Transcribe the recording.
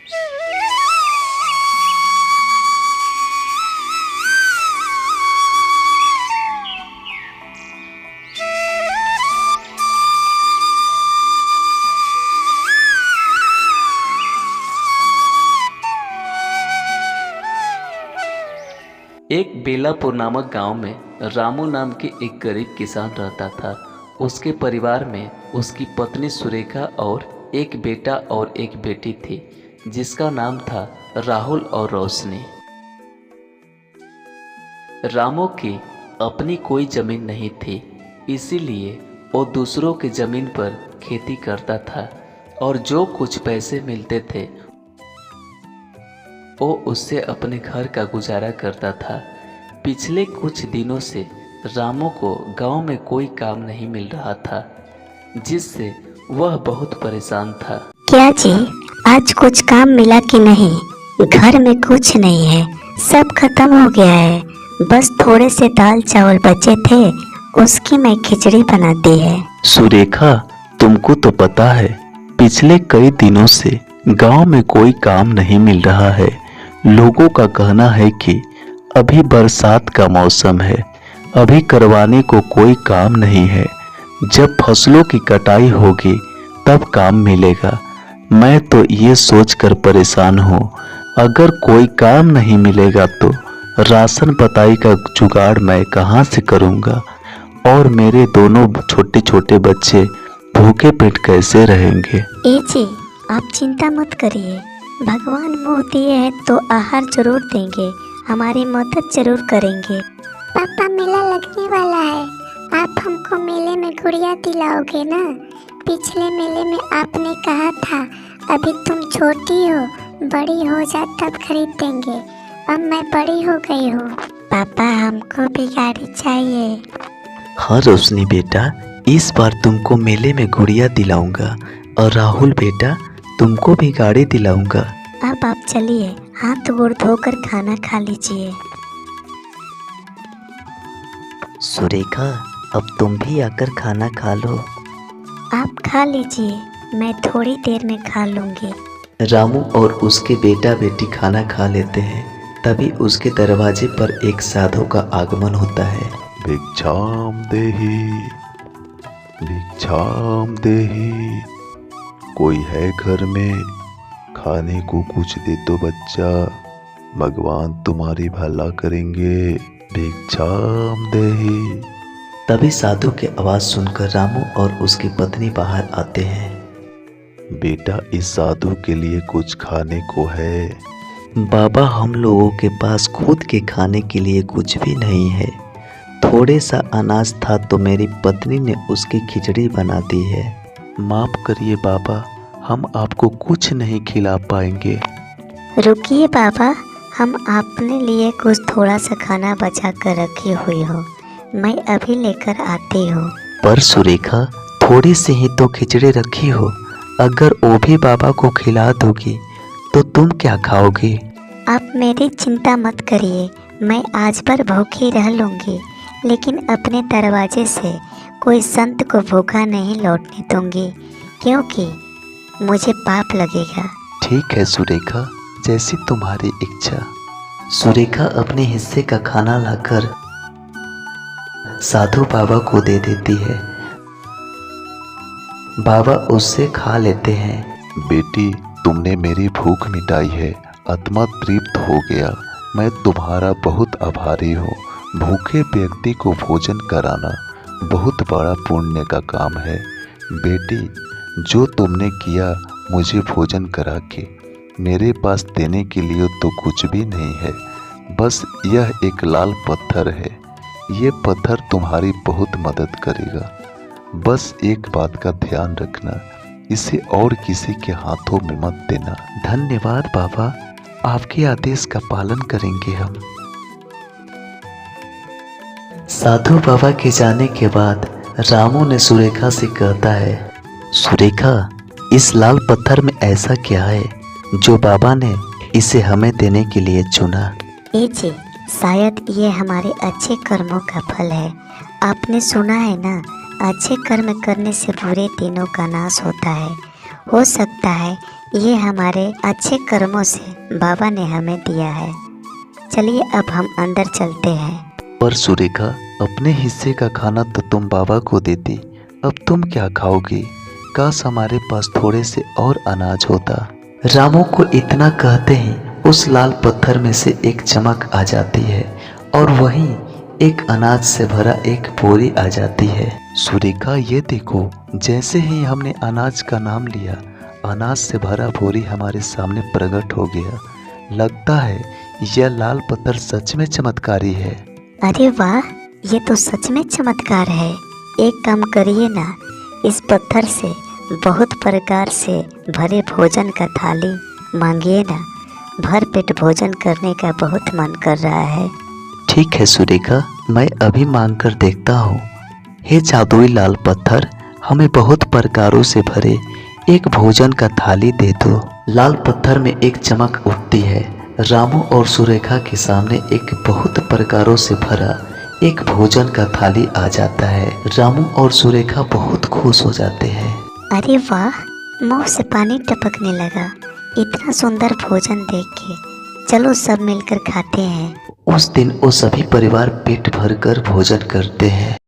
एक बेलापुर नामक गांव में रामू नाम के एक गरीब किसान रहता था। उसके परिवार में उसकी पत्नी सुरेखा और एक बेटा और एक बेटी थी, जिसका नाम था राहुल और रोशनी। रामू की अपनी कोई जमीन नहीं थी, इसीलिए वो दूसरों की जमीन पर खेती करता था और जो कुछ पैसे मिलते थे वो उससे अपने घर का गुजारा करता था। पिछले कुछ दिनों से रामू को गांव में कोई काम नहीं मिल रहा था, जिससे वह बहुत परेशान था। क्या जी, आज कुछ काम मिला कि नहीं? घर में कुछ नहीं है, सब खत्म हो गया है। बस थोड़े से दाल चावल बचे थे, उसकी मैं खिचड़ी बना दी है। सुरेखा, तुमको तो पता है पिछले कई दिनों से गांव में कोई काम नहीं मिल रहा है। लोगों का कहना है कि अभी बरसात का मौसम है, अभी करवाने को कोई काम नहीं है। जब फसलों की कटाई होगी तब काम मिलेगा। मैं तो ये सोचकर परेशान हूँ, अगर कोई काम नहीं मिलेगा तो राशन पताई का जुगाड़ मैं कहाँ से करूँगा, और मेरे दोनों छोटे छोटे बच्चे भूखे पेट कैसे रहेंगे। ए जी, आप चिंता मत करिए, भगवान मुँह दिए हैं तो आहार जरूर देंगे, हमारी मदद जरूर करेंगे। पापा, मेला लगने वाला है, आप हमको मेले में गुड़िया दिलाओगे ना? पिछले मेले में आपने कहा था अभी तुम छोटी हो, बड़ी हो जा तब खरीद देंगे। अब मैं बड़ी हो गई हूँ। पापा, हमको भी गाड़ी चाहिए। हाँ रोशनी बेटा, इस बार तुमको मेले में गुड़िया दिलाऊंगा, और राहुल बेटा तुमको भी गाड़ी दिलाऊंगा। अब आप चलिए, हाथ गोड़ धोकर खाना खा लीजिए। सुरेखा, अब तुम भी आकर खाना खा लो। आप खा लीजिए, मैं थोड़ी देर में खा लूँगी। रामू और उसके बेटा बेटी खाना खा लेते हैं, तभी उसके दरवाजे पर एक साधु का आगमन होता है। भिक्षाम देहि, भिक्षाम देहि। कोई है घर में? खाने को कुछ दे दो बच्चा, भगवान तुम्हारी भला करेंगे। भिक्षाम देहि। तभी साधु की आवाज सुनकर रामू और उसकी पत्नी बाहर आते हैं। बेटा, इस साधु के लिए कुछ खाने को है? बाबा, हम लोगों के पास खुद के खाने के लिए कुछ भी नहीं है। थोड़े सा अनाज था तो मेरी पत्नी ने उसकी खिचड़ी बना दी है। माफ करिए बाबा, हम आपको कुछ नहीं खिला पाएंगे। रुकिए बाबा, हम अपने लिए कुछ थोड़ा सा खाना बचा कर रखी हुई हो, मैं अभी लेकर आती हूँ। पर सुरेखा, थोड़ी सी ही तो खिचड़ी रखी हो, अगर वो भी बाबा को खिला दोगी तो तुम क्या खाओगी? आप मेरी चिंता मत करिए, मैं आज भर भूखी रह लूँगी, लेकिन अपने दरवाजे से कोई संत को भूखा नहीं लौटने दूंगी, क्योंकि मुझे पाप लगेगा। ठीक है सुरेखा, जैसी तुम्हारी इच्छा। सुरेखा अपने हिस्से का खाना लाकर साधु बाबा को दे देती है। बाबा उससे खा लेते हैं। बेटी, तुमने मेरी भूख मिटाई है, आत्मा तृप्त हो गया। मैं तुम्हारा बहुत आभारी हूँ। भूखे व्यक्ति को भोजन कराना बहुत बड़ा पुण्य का काम है। बेटी, जो तुमने किया मुझे भोजन करा के, मेरे पास देने के लिए तो कुछ भी नहीं है, बस यह एक लाल पत्थर है। ये पत्थर तुम्हारी बहुत मदद करेगा। बस एक बात का ध्यान रखना, इसे और किसी के हाथों में मत देना। धन्यवाद बाबा, आपके आदेश का पालन करेंगे हम। साधु बाबा के जाने के बाद रामू ने सुरेखा से कहता है, सुरेखा, इस लाल पत्थर में ऐसा क्या है जो बाबा ने इसे हमें देने के लिए चुना? ए जी, शायद ये हमारे अच्छे कर्मों का फल है। आपने सुना है ना, अच्छे कर्म करने से बुरे दिनों का नाश होता है। हो सकता है ये हमारे अच्छे कर्मों से बाबा ने हमें दिया है। चलिए अब हम अंदर चलते हैं। पर सुरेखा, अपने हिस्से का खाना तो तुम बाबा को देती, अब तुम क्या खाओगी? काश हमारे पास थोड़े से और अनाज होता। रामू को इतना कहते ही उस लाल पत्थर में से एक चमक आ जाती है और वहीं एक अनाज से भरा एक बोरी आ जाती है। सुरेखा, ये देखो, जैसे ही हमने अनाज का नाम लिया, अनाज से भरा बोरी हमारे सामने प्रकट हो गया। लगता है यह लाल पत्थर सच में चमत्कारी है। अरे वाह, ये तो सच में चमत्कार है। एक काम करिए ना, इस पत्थर से बहुत प्रकार से भरे भोजन का थाली मांगिए ना। भर पेट भोजन करने का बहुत मन कर रहा है। ठीक है सुरेखा, मैं अभी मांग कर देखता हूँ। हे जादुई लाल पत्थर, हमें बहुत प्रकारों से भरे एक भोजन का थाली दे दो। लाल पत्थर में एक चमक उठती है। रामू और सुरेखा के सामने एक बहुत प्रकारों से भरा एक भोजन का थाली आ जाता है। रामू और सुरेखा बहुत खुश हो जाते हैं। अरे वाह, मुंह से पानी टपकने लगा इतना सुंदर भोजन देख के। चलो सब मिलकर खाते हैं। उस दिन वो सभी परिवार पेट भरकर भोजन करते हैं।